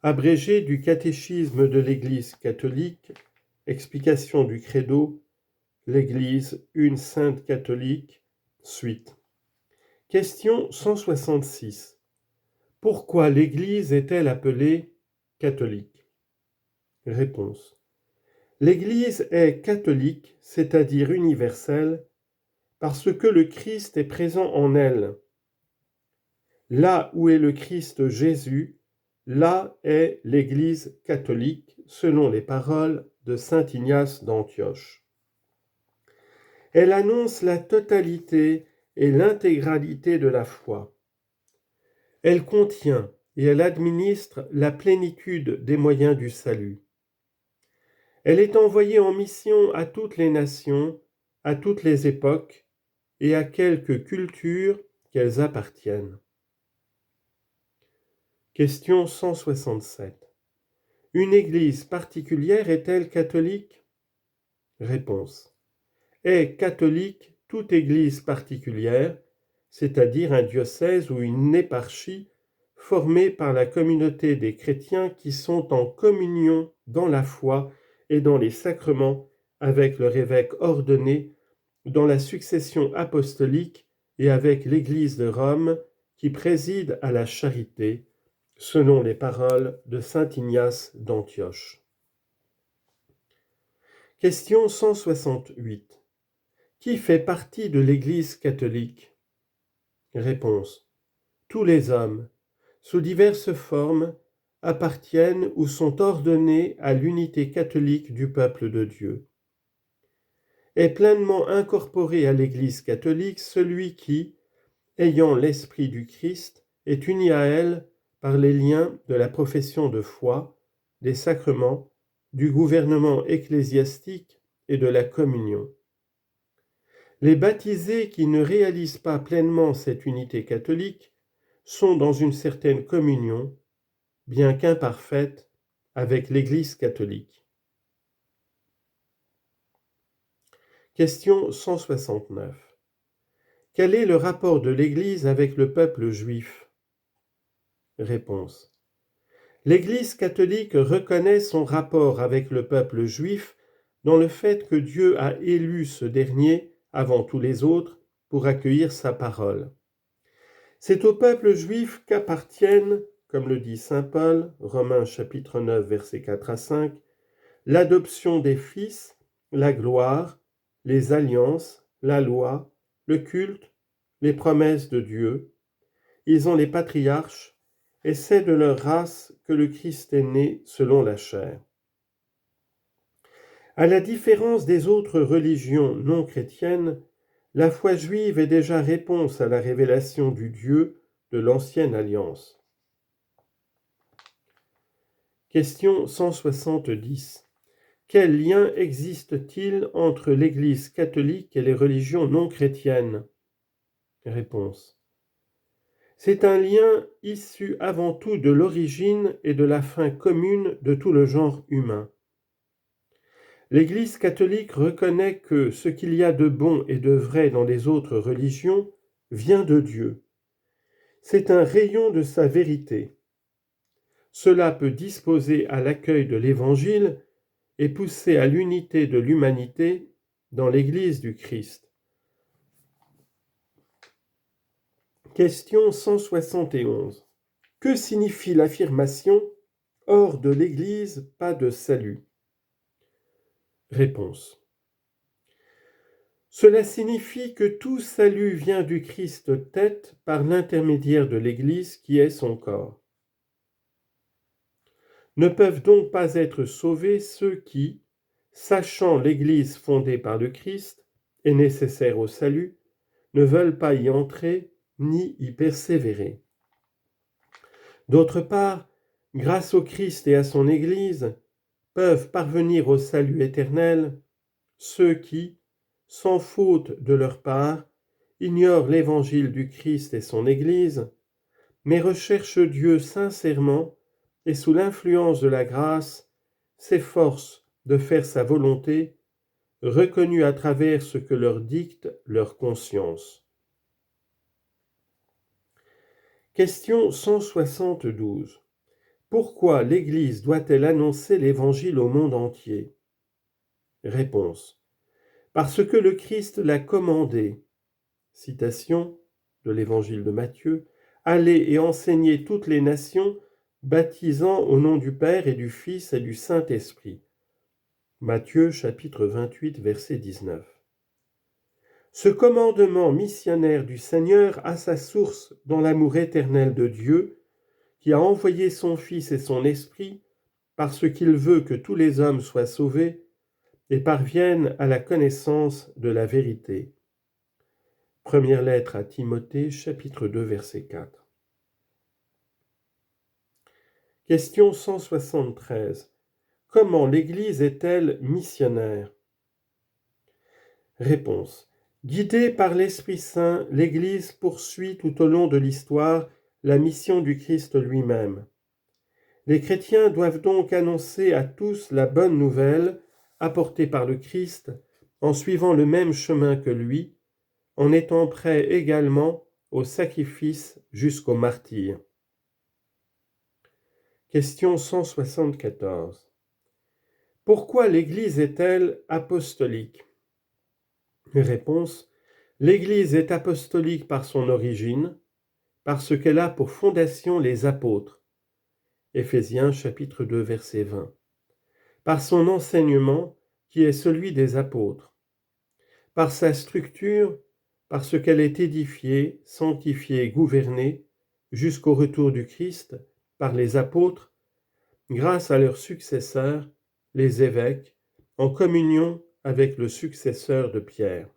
Abrégé du catéchisme de l'Église catholique, explication du credo, l'Église, une sainte catholique, suite. Question 166. Pourquoi l'Église est-elle appelée catholique? Réponse. L'Église est catholique, c'est-à-dire universelle, parce que le Christ est présent en elle. Là où est le Christ Jésus, là est l'Église catholique, selon les paroles de saint Ignace d'Antioche. Elle annonce la totalité et l'intégralité de la foi. Elle contient et elle administre la plénitude des moyens du salut. Elle est envoyée en mission à toutes les nations, à toutes les époques et à quelque culture qu'elles appartiennent. Question 167. Une église particulière est-elle catholique? Réponse. Est catholique toute église particulière, c'est-à-dire un diocèse ou une éparchie formée par la communauté des chrétiens qui sont en communion dans la foi et dans les sacrements avec leur évêque ordonné, dans la succession apostolique et avec l'Église de Rome qui préside à la charité, selon les paroles de saint Ignace d'Antioche. Question 168. Qui fait partie de l'Église catholique? Réponse. Tous les hommes, sous diverses formes, appartiennent ou sont ordonnés à l'unité catholique du peuple de Dieu. Est pleinement incorporé à l'Église catholique celui qui, ayant l'esprit du Christ, est uni à elle par les liens de la profession de foi, des sacrements, du gouvernement ecclésiastique et de la communion. Les baptisés qui ne réalisent pas pleinement cette unité catholique sont dans une certaine communion, bien qu'imparfaite, avec l'Église catholique. Question 169. Quel est le rapport de l'Église avec le peuple juif? Réponse. L'Église catholique reconnaît son rapport avec le peuple juif dans le fait que Dieu a élu ce dernier avant tous les autres pour accueillir sa parole. C'est au peuple juif qu'appartiennent, comme le dit saint Paul, Romains chapitre 9, versets 4 à 5, l'adoption des fils, la gloire, les alliances, la loi, le culte, les promesses de Dieu. Ils ont les patriarches, et c'est de leur race que le Christ est né selon la chair. À la différence des autres religions non chrétiennes, la foi juive est déjà réponse à la révélation du Dieu de l'ancienne alliance. Question 170. Quel lien existe-t-il entre l'Église catholique et les religions non chrétiennes? Réponse. C'est un lien issu avant tout de l'origine et de la fin commune de tout le genre humain. L'Église catholique reconnaît que ce qu'il y a de bon et de vrai dans les autres religions vient de Dieu. C'est un rayon de sa vérité. Cela peut disposer à l'accueil de l'Évangile et pousser à l'unité de l'humanité dans l'Église du Christ. Question 171. Que signifie l'affirmation « hors de l'Église, pas de salut » Réponse. Cela signifie que tout salut vient du Christ tête par l'intermédiaire de l'Église qui est son corps. Ne peuvent donc pas être sauvés ceux qui, sachant l'Église fondée par le Christ et nécessaire au salut, ne veulent pas y entrer ni y persévérer. D'autre part, grâce au Christ et à son Église, peuvent parvenir au salut éternel ceux qui, sans faute de leur part, ignorent l'évangile du Christ et son Église, mais recherchent Dieu sincèrement et sous l'influence de la grâce, s'efforcent de faire sa volonté, reconnue à travers ce que leur dicte leur conscience. Question 172. Pourquoi l'Église doit-elle annoncer l'Évangile au monde entier? Réponse. Parce que le Christ l'a commandé. Citation de l'Évangile de Matthieu. Allez et enseignez toutes les nations, baptisant au nom du Père et du Fils et du Saint-Esprit. Matthieu chapitre 28 verset 19. Ce commandement missionnaire du Seigneur a sa source dans l'amour éternel de Dieu, qui a envoyé son Fils et son Esprit parce qu'il veut que tous les hommes soient sauvés et parviennent à la connaissance de la vérité. Première lettre à Timothée, chapitre 2, verset 4. Question 173. Comment l'Église est-elle missionnaire? Réponse. Guidée par l'Esprit Saint, l'Église poursuit tout au long de l'histoire la mission du Christ lui-même. Les chrétiens doivent donc annoncer à tous la bonne nouvelle apportée par le Christ en suivant le même chemin que lui, en étant prêts également au sacrifice jusqu'au martyre. Question 174. Pourquoi l'Église est-elle apostolique? Réponse. L'Église est apostolique par son origine, parce qu'elle a pour fondation les apôtres. Éphésiens chapitre 2 verset 20. Par son enseignement qui est celui des apôtres. Par sa structure, parce qu'elle est édifiée, sanctifiée, gouvernée, jusqu'au retour du Christ, par les apôtres, grâce à leurs successeurs, les évêques, en communion avec le successeur de Pierre.